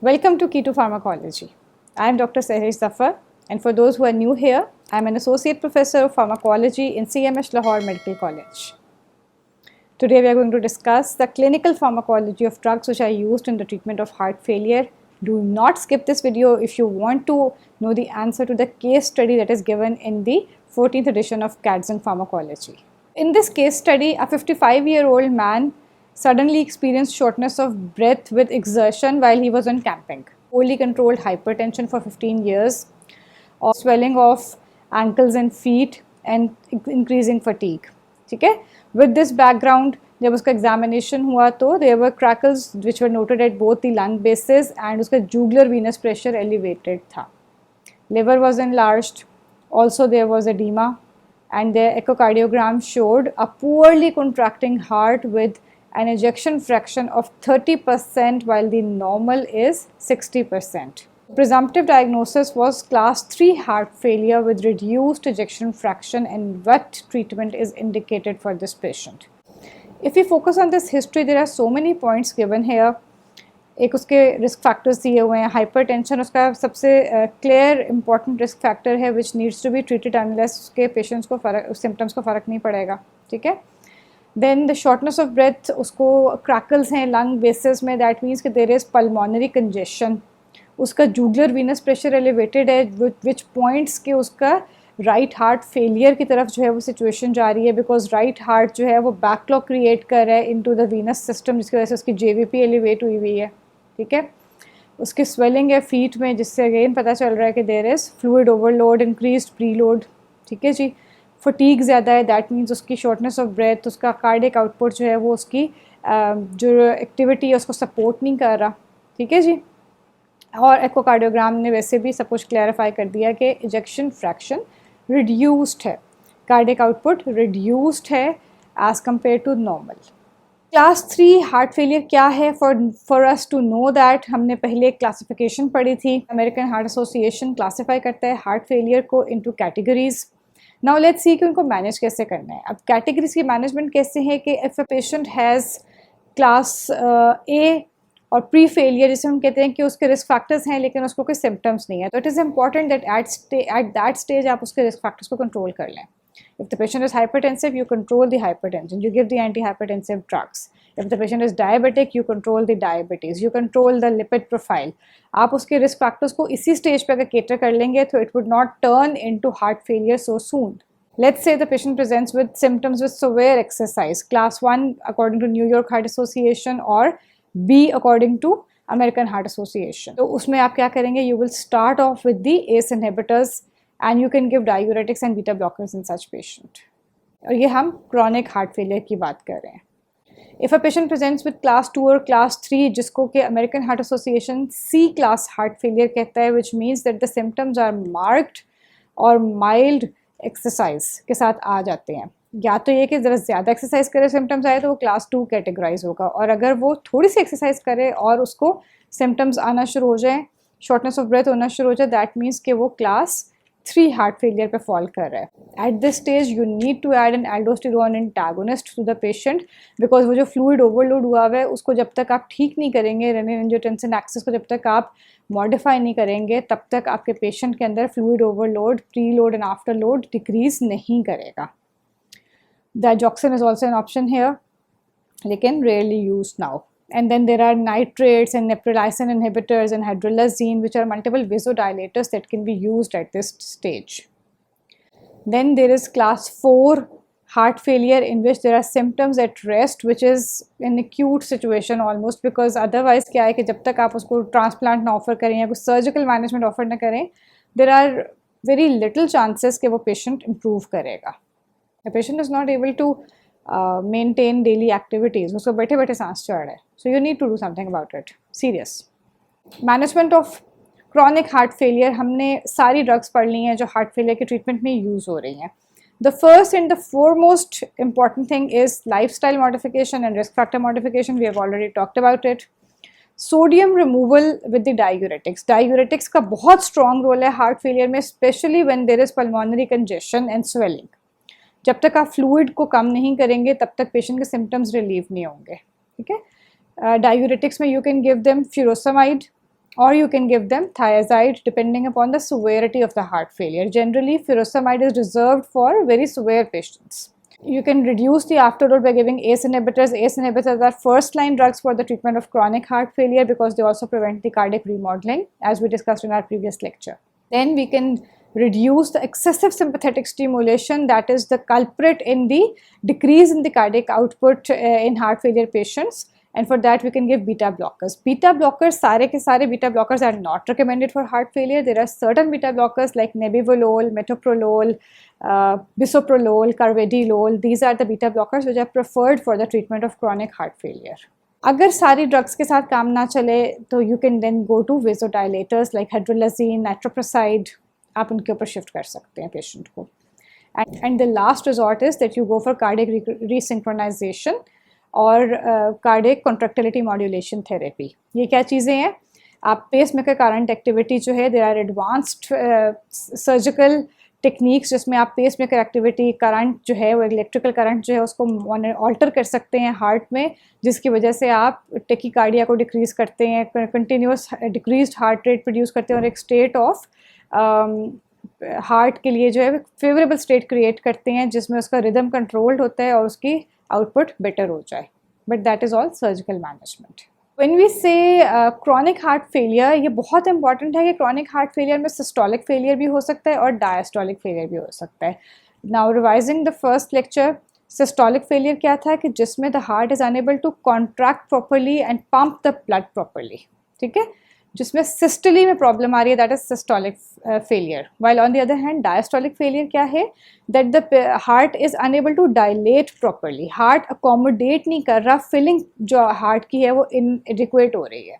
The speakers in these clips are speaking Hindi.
Welcome to Keto Pharmacology. I am Dr. Sahej Zafar, and for those who are new here, I am an Associate Professor of Pharmacology in CMS Lahore Medical College. Today we are going to discuss the clinical pharmacology of drugs which are used in the treatment of heart failure. Do not skip this video if you want to know the answer to the case study that is given in the 14th edition of Kaizen Pharmacology. In this case study, a 55-year-old man suddenly experienced shortness of breath with exertion while he was on camping. Poorly controlled hypertension for 15 years, or swelling of ankles and feet and increasing fatigue. ठीक है? With this background, जब उसका examination हुआ तो there were crackles which were noted at both the lung bases and उसका jugular venous pressure elevated था. Liver was enlarged. Also there was edema, and their echocardiogram showed a poorly contracting heart with an ejection fraction of 30% while the normal is 60%. Presumptive diagnosis was class 3 heart failure with reduced ejection fraction, and what treatment is indicated for this patient. If we focus on this history, there are so many points given here. एक उसके रिस्क फैक्टर्स दिए हुए हैं. हाइपरटेंशन उसका सबसे क्लियर इंपॉर्टेंट रिस्क फैक्टर है which needs to be treated unless उसके पेशेंट्स को फ़र्क, सिम्टम्स को फ़र्क नहीं पड़ेगा. ठीक है. Then the shortness of breath, उसको क्रैकल्स हैं लंग बेसिस में, दैट मीन्स कि देयर इज़ पल्मोनरी कंजेशन. उसका जूगुलर वीनस प्रेशर एलिवेटेड है विच पॉइंट्स के उसका राइट हार्ट फेलियर की तरफ जो है वो सिचुएशन जा रही है, बिकॉज राइट हार्ट जो है वो बैकलॉग क्रिएट कर रहा है इनटू द वीनस सिस्टम, जिसकी वजह से उसकी जेवीपी एलिवेट हुई हुई है. ठीक है. उसकी स्वेलिंग है फीट में, जिससे अगेन पता चल रहा है कि there is fluid overload, increased preload. ठीक है जी. फटीग ज़्यादा है, दैट मीन्स उसकी शॉर्टनेस ऑफ ब्रेथ, उसका कार्डियक आउटपुट जो है वो उसकी जो एक्टिविटी है उसको सपोर्ट नहीं कर रहा. ठीक है जी. और echocardiogram ने वैसे भी सब कुछ क्लैरिफाई कर दिया कि इजेक्शन फ्रैक्शन रिड्यूस्ड है, कार्डियक आउटपुट रिड्यूस्ड है as compare to normal. Class 3 heart failure क्या है? For us to know that, हमने पहले एक क्लासिफिकेशन पढ़ी थी. अमेरिकन हार्ट एसोसिएशन क्लासीफाई करता है हार्ट फेलियर को into categories. Now let's see कि उनको मैनेज कैसे करना है. अब कैटेगरीज की मैनेजमेंट कैसे है कि if a patient has class ए और प्री फेलियर, जिसे हम कहते हैं कि उसके रिस्क फैक्टर्स हैं लेकिन उसको कोई सिम्टम्स नहीं है, तो it is important that at that stage आप उसके रिस्क फैक्टर्स को कंट्रोल कर लें. If the patient is hypertensive, you control the hypertension, you give the antihypertensive drugs. If the patient is diabetic, you control the diabetes, you control the lipid profile. आप उसके रिस्क फैक्टर्स को इसी स्टेज पे अगर केटर कर लेंगे तो it would not turn into heart failure so soon. Let's say the patient presents with symptoms with severe exercise, class 1 according to New York Heart Association or B according to American Heart Association. तो उसमें आप क्या करेंगे? You will start off with the ACE inhibitors and you can give diuretics and beta blockers in such patient. और ये हम chronic heart failure की बात कर रहे हैं. If a patient presents with class 2 और class 3, जिसको कि American Heart Association C class heart failure कहता है, which means that the symptoms are marked और mild exercise के साथ आ जाते हैं. या तो ये कि ज़रा ज़्यादा एक्सरसाइज करे सिम्टम्स आए तो वो क्लास 2 कैटेगराइज होगा, और अगर वो थोड़ी सी एक्सरसाइज करे और उसको सिम्टम्स आना शुरू हो जाए, शॉर्टनेस ऑफ ब्रेथ होना शुरू हो जाए, दैट मीन्स कि वो क्लास 3 हार्ट फेलियर पे फॉल कर रहा है. At this stage you need to add an aldosterone antagonist to the patient, because वो जो फ्लूइड ओवरलोड हुआ हुआ है उसको जब तक आप ठीक नहीं करेंगे, रेनिन एंजियोटेंसिन एक्सिस को जब तक आप मॉडिफाई नहीं करेंगे, तब तक आपके पेशेंट के अंदर fluid overload, pre load and after load decrease नहीं करेगा. Digoxin is also an option here, लेकिन rarely used now. And then there are nitrates and neprilysin inhibitors and hydralazine, which are multiple vasodilators that can be used at this stage. Then there is class 4 heart failure, in which there are symptoms at rest, which is an acute situation almost, because otherwise क्या है कि जब तक आप उसको transplant ना offer करें या कुछ surgical management offer ना करें, there are very little chances कि वो patient improve करेगा. The patient is not able to maintain daily activities. उसको बैठे बैठे सांस चढ़ रहा है. So you need to do something about it. Serious. Management of chronic heart failure, हमने सारी drugs पढ़ ली हैं जो heart failure के treatment में use हो रही हैं. The first and the foremost important thing is lifestyle modification and risk factor modification. We have already talked about it. Sodium removal with the diuretics. Diuretics का बहुत strong role है heart failure में, especially when there is pulmonary congestion and swelling. जब तक आप फ्लूइड को कम नहीं करेंगे तब तक पेशेंट के सिम्टम्स रिलीव नहीं होंगे. ठीक है. डायूरेटिक्स में you can give them furosemide, or you can give them thiazide depending upon the severity of the heart failure. Generally, furosemide is reserved for very severe patients. You can reduce the afterload by giving ACE inhibitors. ACE inhibitors are first line drugs for the treatment of chronic heart failure because they also prevent the cardiac remodeling, as we discussed in our previous lecture. Then we can reduce the excessive sympathetic stimulation, that is the culprit in the decrease in the cardiac output in heart failure patients, and for that we can give beta blockers. Beta blockers, सारे के सारे beta blockers are not recommended for heart failure. There are certain beta blockers like nebivolol, metoprolol, bisoprolol, carvedilol. These are the beta blockers which are preferred for the treatment of chronic heart failure. अगर सारी ड्रग्स के साथ काम ना चले तो you can then go to vasodilators like hydralazine, nitroprusside. आप उनके ऊपर शिफ्ट कर सकते हैं पेशेंट को. And the last resort is that you go for cardiac resynchronization और कार्डियक कॉन्ट्रैक्टिलिटी मॉड्यूलेशन थेरेपी. ये क्या चीज़ें हैं? आप पेस मेकर करंट एक्टिविटी जो है, there are advanced surgical techniques जिसमें आप पेस मेकर एक्टिविटी करंट जो है वो इलेक्ट्रिकल करंट जो है उसको ऑल्टर कर सकते हैं हार्ट में, जिसकी वजह से आप टेकीकार्डिया को डिक्रीज़ करते हैं, continuous decreased heart rate produce करते हैं और एक स्टेट ऑफ हार्ट के लिए जो है फेवरेबल स्टेट क्रिएट करते हैं जिसमें उसका रिदम कंट्रोल्ड होता है और उसकी आउटपुट बेटर हो जाए. But that is all surgical management. When we say chronic heart failure, ये बहुत इंपॉर्टेंट है कि क्रॉनिक हार्ट फेलियर में सिस्टोलिक फेलियर भी हो सकता है और डायस्टोलिक फेलियर भी हो सकता है. Now revising the first lecture, systolic failure क्या था कि जिसमें the heart is unable to contract properly and pump the blood properly. ठीक है, जिसमें सिस्टली में प्रॉब्लम आ रही है, that is systolic failure. While on the other hand diastolic failure क्या है? That the heart is unable to dilate properly. Heart accommodate नहीं कर रहा, फिलिंग जो हार्ट की है वो इनएडिक्वेट हो रही है.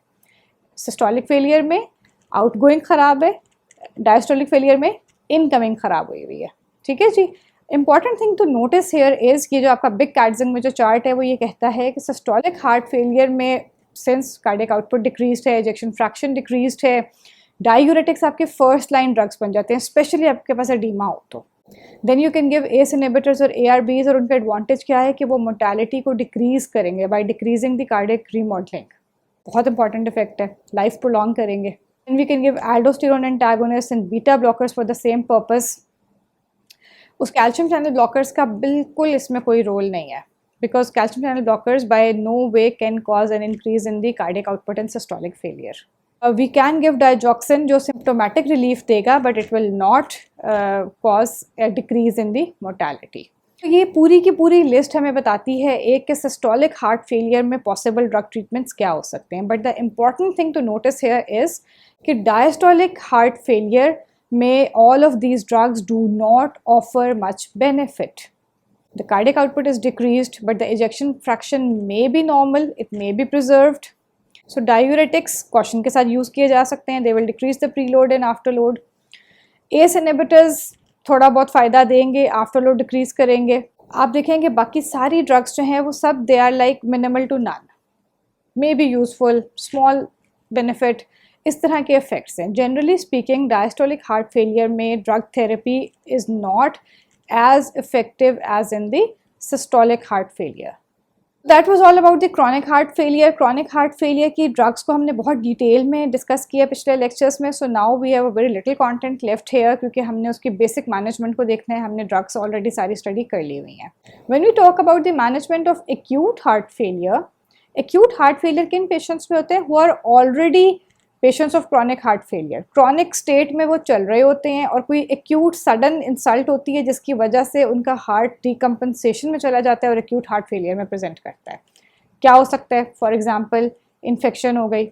सिस्टोलिक फेलियर में आउटगोइंग ख़राब है, डायस्टोलिक फेलियर में इनकमिंग ख़राब हुई हुई है. ठीक है जी. Important thing to notice here is कि जो आपका बिग कैटजिंग में जो चार्ट है वो ये कहता है कि सिस्टोलिक हार्ट फेलियर में सिंस कार्डियक आउटपुट डिक्रीज्ड है, एजेक्शन फ्रैक्शन डिक्रीज्ड है, डायूरेटिक्स आपके फर्स्ट लाइन ड्रग्स बन जाते हैं, स्पेशली आपके पास एडीमा हो तो. Then you can give ACE inhibitors और ARBs, और उनका एडवांटेज क्या है कि वो मोर्टेलिटी को डिक्रीज करेंगे by decreasing the cardiac remodelling. बहुत इंपॉर्टेंट इफेक्ट है, लाइफ प्रोलॉन्ग करेंगे. Then we can give aldosterone antagonist and beta blockers for the same purpose. उस कैल्शियम चैनल ब्लॉकर्स का बिल्कुल इसमें कोई रोल नहीं है, because calcium channel blockers by no way can cause an increase in the cardiac output in systolic failure. We can give digoxin जो symptomatic relief देगा, but it will not cause a decrease in the mortality. तो ये पूरी की पूरी लिस्ट हमें बताती है एक कि सिस्टोलिक हार्ट फेलियर में पॉसिबल ड्रग ट्रीटमेंट्स क्या हो सकते हैं. But the important thing to notice here is कि डायस्टोलिक हार्ट फेलियर में all of these drugs do not offer much benefit. The cardiac output is decreased, but the ejection fraction may be normal, it may be preserved. So diuretics caution के साथ यूज़ किए जा सकते हैं, they will decrease the preload and afterload. ACE inhibitors थोड़ा बहुत फ़ायदा देंगे, afterload decrease करेंगे. आप देखेंगे बाकी सारी drugs जो हैं वो सब they are like minimal to none, may be useful, small benefit. इस तरह के effects हैं. Generally speaking, diastolic heart failure में drug therapy is not as effective as in the systolic heart failure. That was all about the chronic heart failure. Chronic heart failure की drugs को हमने बहुत डिटेल में डिस्कस किया पिछले लेक्चर्स में. So now we have a very little content left here क्योंकि हमने उसकी बेसिक मैनेजमेंट को देखना है. हमने ड्रग्स ऑलरेडी सारी स्टडी कर ली हुई हैं. When we talk about the management of acute heart failure किन पेशेंट्स में होते हैं? Who are already patients of chronic heart failure. Chronic state में वो चल रहे होते हैं और कोई एक्यूट सडन इंसल्ट होती है जिसकी वजह से उनका हार्ट डिकम्पनसेशन में चला जाता है और एक्यूट हार्ट फेलियर में प्रेजेंट करता है. क्या हो सकता है? फॉर एग्जांपल इन्फेक्शन हो गई,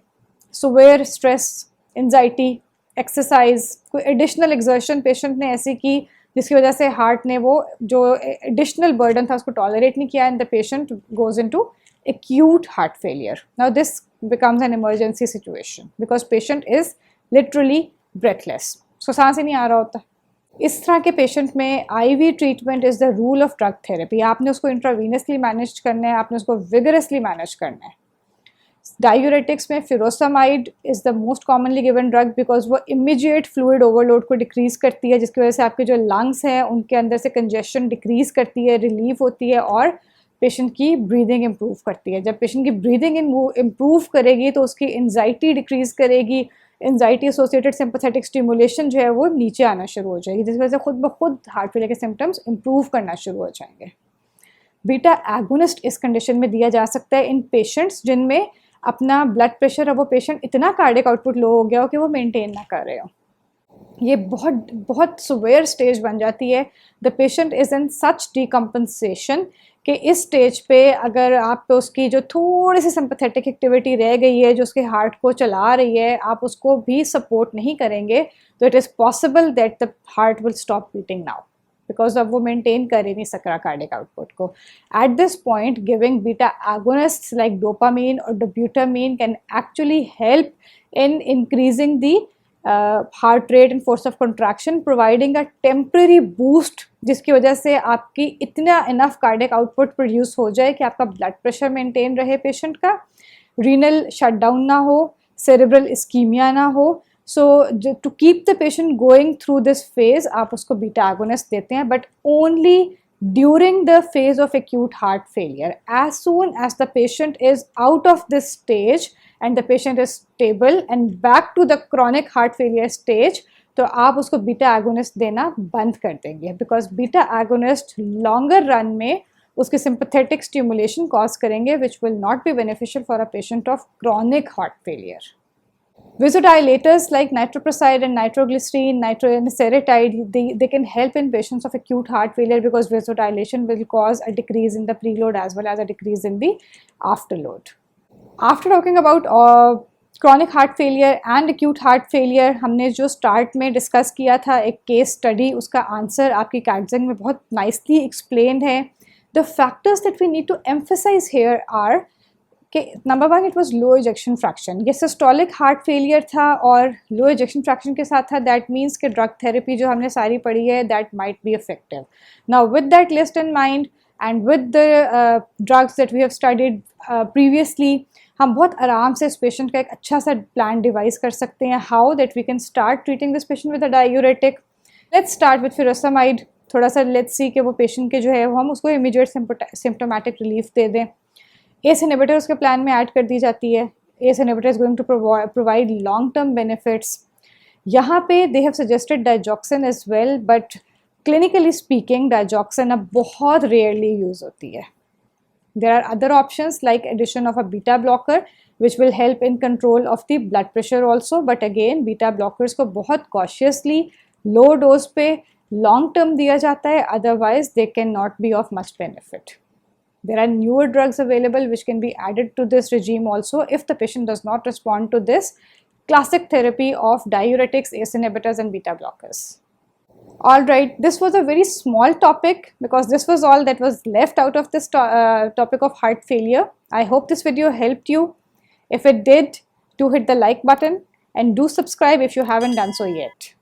सुवेयर स्ट्रेस, एंजाइटी, एक्सरसाइज, कोई एडिशनल एक्सर्शन पेशेंट ने ऐसी की जिसकी वजह से हार्ट ने वो जो एडिशनल बर्डन था उसको टॉलरेट नहीं किया and the patient goes into acute heart failure. Now this becomes an emergency situation because patient is literally breathless. So सांस ही नहीं आ रहा होता. इस तरह के पेशेंट में IV treatment is the rule of drug therapy. आपने उसको इंट्रावीनसली मैनेज करना है, आपने उसको विगरसली मैनेज करना है. डायूरेटिक्स में furosemide is the most commonly given drug because वो इमीडिएट फ्लूइड ओवरलोड को डिक्रीज करती है जिसकी वजह से आपके जो लंग्स हैं उनके अंदर से कंजेशन डिक्रीज करती है, रिलीफ होती है और पेशेंट की ब्रीदिंग इम्प्रूव करती है। जब पेशेंट की ब्रीदिंग इम्प्रूव करेगी तो उसकी एंजाइटी डिक्रीज़ करेगी, एंजाइटी एसोसिएटेड सिंपैथेटिक स्टिमुलेशन जो है वो नीचे आना शुरू हो जाएगी, जिस वजह से खुद ब खुद हार्ट फेलियर के सिम्टम्स इम्प्रूव करना शुरू हो जाएंगे। बीटा एगोनिस्ट इस कंडीशन में दिया जा सकता है इन पेशेंट्स जिनमें अपना ब्लड प्रेशर, अब वो पेशेंट इतना कार्डियक आउटपुट लो हो गया हो कि वो मेंटेन ना कर रहे हो। ये बहुत बहुत सुवेयर स्टेज बन जाती है। The patient is in such decompensation कि इस स्टेज पे अगर आप पे उसकी जो थोड़ी सी सिंपैथेटिक एक्टिविटी रह गई है, जो उसके हार्ट को चला रही है, आप उसको भी सपोर्ट नहीं करेंगे तो it is possible that the heart will stop beating now, because अब वो मेंटेन कर ही नहीं सक रहा कार्डियक आउटपुट को। At this point giving beta agonists like dopamine और dobutamine can actually help in increasing the heart rate and force of contraction, providing a temporary boost जिसकी वजह से आपकी इतना इनफ कार्डियक आउटपुट प्रोड्यूस हो जाए कि आपका ब्लड प्रेशर मेंटेन रहे, पेशेंट का रीनल शटडाउन ना हो, सेरेब्रल इस्कीमिया ना हो। So to keep the patient going through this phase आप उसको बीटा एगोनिस्ट देते हैं, but only during the phase of acute heart failure. As soon as the patient is out of this stage and the patient is stable and back to the chronic heart failure stage, तो आप उसको बीटा एगोनिस्ट देना बंद कर देंगे, because beta agonist longer run में उसके सिंपैथेटिक स्टिमुलेशन कॉज करेंगे which will not be beneficial for a patient of chronic heart failure. Vasodilators like nitroprusside and nitroglycerine, nitroceratide, they can help in patients of acute heart failure because vasodilation will cause a decrease in the preload as well as a decrease in the afterload. After talking about chronic heart failure and acute heart failure, हमने जो स्टार्ट में डिस्कस किया था एक केस स्टडी, उसका आंसर आपकी कैटजेंग में बहुत नाइसली एक्सप्लेन है. The factors that we need to emphasise here are कि number 1 it was low ejection fraction. ये सिस्टोलिक हार्ट फेलियर था और लो इजेक्शन फ्रैक्शन के साथ था. दैट मीन्स कि ड्रग थेरेपी जो हमने सारी पढ़ी है that might be effective. Now with that list in mind and with the drugs that we have studied previously, हम बहुत आराम से इस पेशेंट का एक अच्छा सा प्लान डिवाइस कर सकते हैं how that we can start treating this patient with a diuretic. Let's start with furosemide. थोड़ा सा लेट्स सी कि वो पेशेंट के जो है वो हम उसको इमीडिएट सिम्प्टोमेटिक रिलीफ दे दें. ACE inhibitor उसके प्लान में ऐड कर दी जाती है. ACE inhibitor is going to provide long term benefits. यहाँ पे they have suggested digoxin as well, but clinically speaking digoxin अब बहुत rarely use होती है. There are other options like addition of a beta blocker which will help in control of the blood pressure also, but again beta blockers को बहुत cautiously low dose पे long term दिया जाता है, otherwise they cannot be of much benefit. There are newer drugs available which can be added to this regime also if the patient does not respond to this classic therapy of diuretics, ACE inhibitors and beta blockers. Alright, this was a very small topic because this was all that was left out of this topic of heart failure. I hope this video helped you. If it did, do hit the like button and do subscribe if you haven't done so yet.